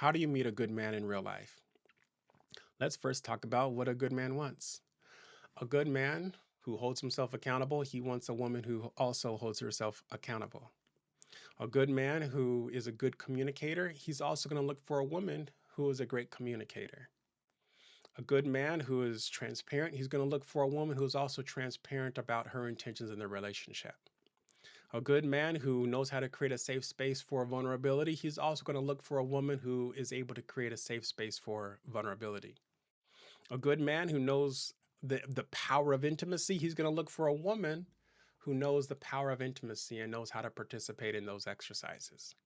How do you meet a good man in real life? Let's first talk about what a good man wants. A good man who holds himself accountable, he wants a woman who also holds herself accountable. A good man who is a good communicator, he's also going to look for a woman who is a great communicator. A good man who is transparent, he's going to look for a woman who is also transparent about her intentions in the relationship. A good man who knows how to create a safe space for vulnerability, he's also going to look for a woman who is able to create a safe space for vulnerability. A good man who knows the power of intimacy, he's going to look for a woman who knows the power of intimacy and knows how to participate in those exercises.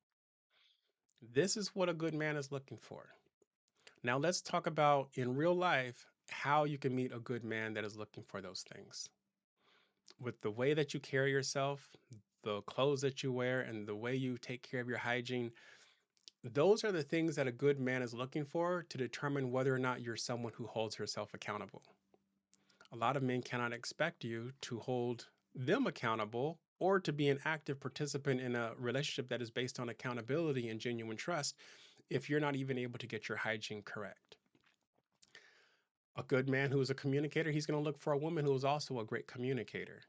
This is what a good man is looking for. Now, let's talk about in real life how you can meet a good man that is looking for those things. With the way that you carry yourself, the clothes that you wear, and the way you take care of your hygiene, those are the things that a good man is looking for to determine whether or not you're someone who holds herself accountable. A lot of men cannot expect you to hold them accountable or to be an active participant in a relationship that is based on accountability and genuine trust if you're not even able to get your hygiene correct. A good man who is a communicator, he's going to look for a woman who is also a great communicator.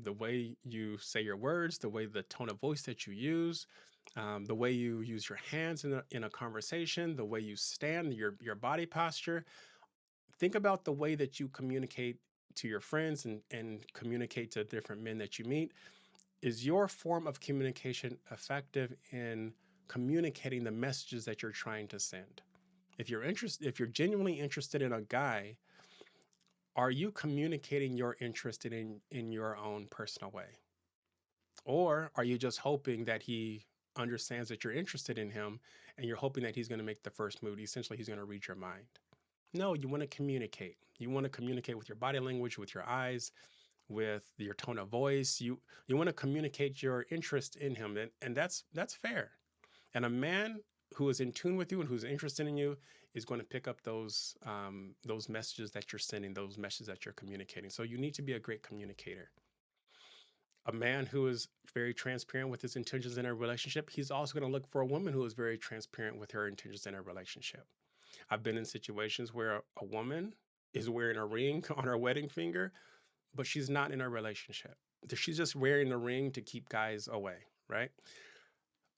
The way you say your words, the way the tone of voice that you use, the way you use your hands in a conversation, the way you stand, your body posture. Think about the way that you communicate to your friends and communicate to different men that you meet. Is your form of communication effective in communicating the messages that you're trying to send? If you're genuinely interested in a guy, are you communicating your interest in your own personal way? Or are you just hoping that he understands that you're interested in him and you're hoping that he's going to make the first move? Essentially, he's going to read your mind. No, you want to communicate. You want to communicate with your body language, with your eyes, with your tone of voice. You want to communicate your interest in him, and that's fair. And a man who is in tune with you and who's interested in you is going to pick up those messages that you're sending, those messages that you're communicating. So you need to be a great communicator. A man who is very transparent with his intentions in a relationship, he's also going to look for a woman who is very transparent with her intentions in a relationship. I've been in situations where a woman is wearing a ring on her wedding finger, but she's not in a relationship. She's just wearing the ring to keep guys away, right?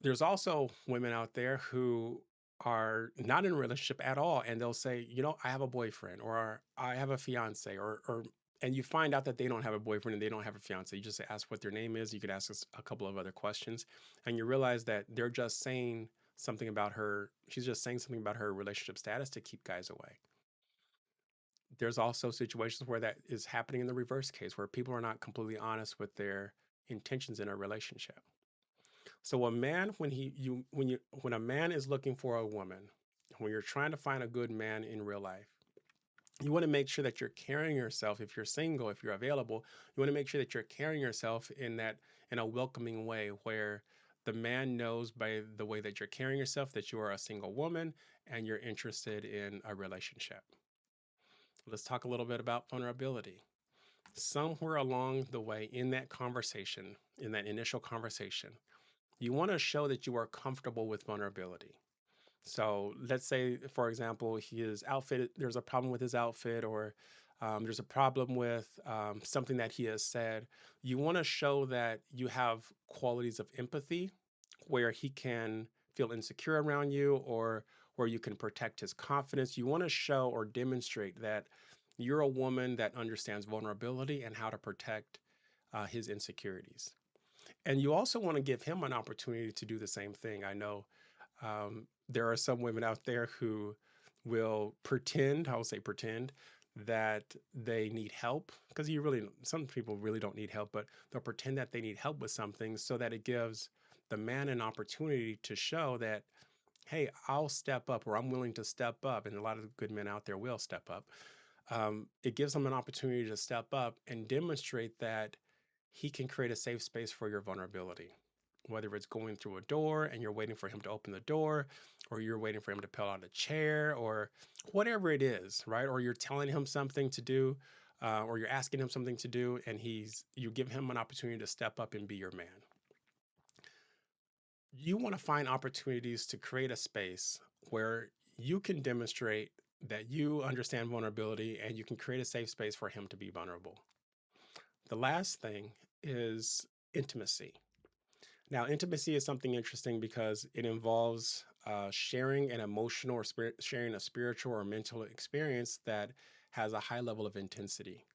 There's also women out there who are not in a relationship at all, and they'll say, I have a boyfriend or I have a fiance, and you find out that they don't have a boyfriend and they don't have a fiance. You just ask what their name is. You could ask us a couple of other questions, and you realize that they're just saying something about her. She's just saying something about her relationship status to keep guys away. There's also situations where that is happening in the reverse case, where people are not completely honest with their intentions in a relationship. So a man, when a man is looking for a woman, when you're trying to find a good man in real life, you want to make sure that you're carrying yourself. If you're single, if you're available, you want to make sure that you're carrying yourself in a welcoming way where the man knows by the way that you're carrying yourself that you are a single woman and you're interested in a relationship. Let's talk a little bit about vulnerability. Somewhere along the way in that conversation, in that initial conversation, you want to show that you are comfortable with vulnerability. So let's say, for example, his outfit, there's a problem with his outfit, or there's a problem with something that he has said. You want to show that you have qualities of empathy where he can feel insecure around you or where you can protect his confidence. You want to show or demonstrate that you're a woman that understands vulnerability and how to protect his insecurities. And you also want to give him an opportunity to do the same thing. I know there are some women out there who will pretend, I will say pretend, that they need help because some people really don't need help, but they'll pretend that they need help with something so that it gives the man an opportunity to show that, hey, I'll step up or I'm willing to step up. And a lot of good men out there will step up. It gives them an opportunity to step up and demonstrate that he can create a safe space for your vulnerability. Whether it's going through a door and you're waiting for him to open the door, or you're waiting for him to pull out a chair, or whatever it is, right? Or you're telling him something to do, or you're asking him something to do, and you give him an opportunity to step up and be your man. You want to find opportunities to create a space where you can demonstrate that you understand vulnerability and you can create a safe space for him to be vulnerable. The last thing is intimacy. Now, intimacy is something interesting because it involves sharing an emotional or sharing a spiritual or mental experience that has a high level of intensity.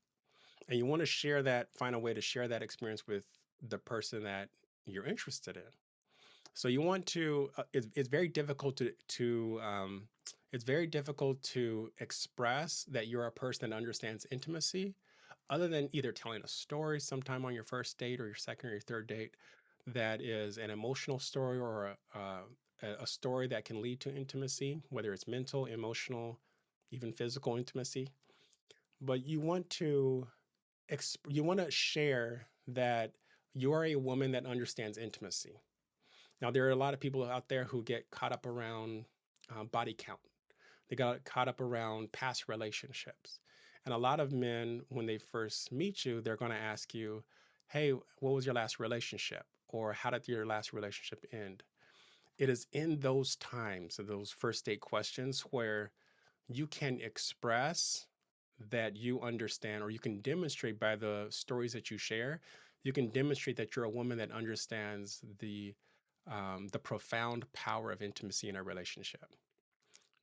And you want to share that, find a way to share that experience with the person that you're interested in. So you want to. It's very difficult to it's very difficult to express that you're a person that understands intimacy, other than either telling a story sometime on your first date or your second or your third date that is an emotional story or a story that can lead to intimacy, whether it's mental, emotional, even physical intimacy. But you want to share that you are a woman that understands intimacy. Now, there are a lot of people out there who get caught up around body count. They got caught up around past relationships. And a lot of men, when they first meet you, they're going to ask you, hey, what was your last relationship? Or how did your last relationship end? It is in those times, of those first date questions, where you can express that you understand, or you can demonstrate by the stories that you share, you can demonstrate that you're a woman that understands the profound power of intimacy in a relationship.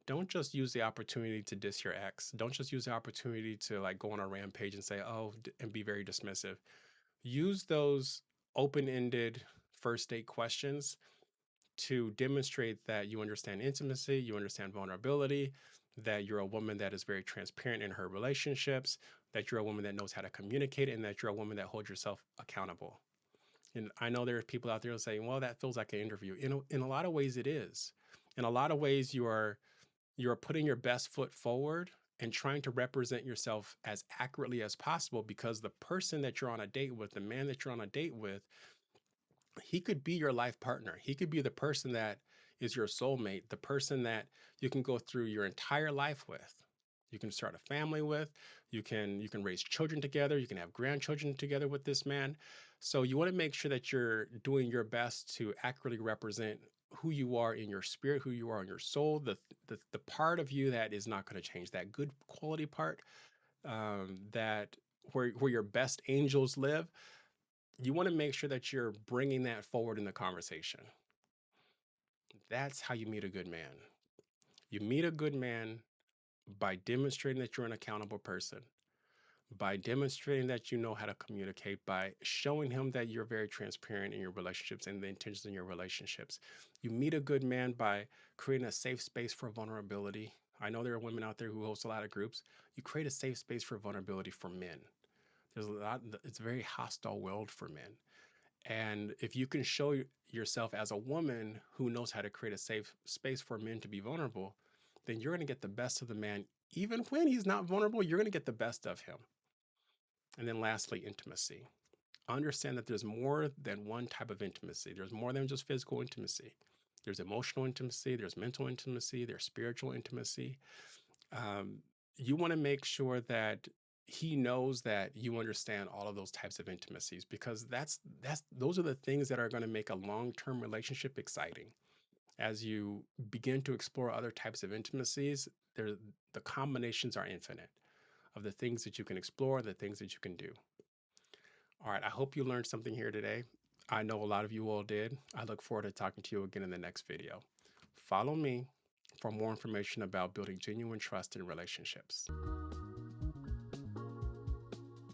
Don't just use the opportunity to diss your ex. Don't just use the opportunity to like go on a rampage and say, oh, and be very dismissive. Use those open-ended first date questions to demonstrate that you understand intimacy, you understand vulnerability, that you're a woman that is very transparent in her relationships, that you're a woman that knows how to communicate, and that you're a woman that holds yourself accountable. And I know there are people out there saying, well, that feels like an interview. In a lot of ways, it is. In a lot of ways, you are putting your best foot forward and trying to represent yourself as accurately as possible, because the person that you're on a date with, the man that you're on a date with, he could be your life partner. He could be the person that is your soulmate, the person that you can go through your entire life with. You can start a family with, you can raise children together, you can have grandchildren together with this man. So you want to make sure that you're doing your best to accurately represent who you are in your spirit, who you are in your soul, the part of you that is not going to change, that good quality part, that where your best angels live. You want to make sure that you're bringing that forward in the conversation. That's how you meet a good man. You meet a good man by demonstrating that you're an accountable person, by demonstrating that you know how to communicate, by showing him that you're very transparent in your relationships and the intentions in your relationships. You meet a good man by creating a safe space for vulnerability. I know there are women out there who host a lot of groups. You create a safe space for vulnerability for men. It's a very hostile world for men. And if you can show yourself as a woman who knows how to create a safe space for men to be vulnerable, then you're going to get the best of the man. Even when he's not vulnerable, you're going to get the best of him. And then lastly, intimacy. Understand that there's more than one type of intimacy. There's more than just physical intimacy. There's emotional intimacy, there's mental intimacy, there's spiritual intimacy. Um, you want to make sure that he knows that you understand all of those types of intimacies, because those are the things that are going to make a long-term relationship exciting. As you begin to explore other types of intimacies, the combinations are infinite of the things that you can explore, the things that you can do. All right, I hope you learned something here today. I know a lot of you all did. I look forward to talking to you again in the next video. Follow me for more information about building genuine trust in relationships.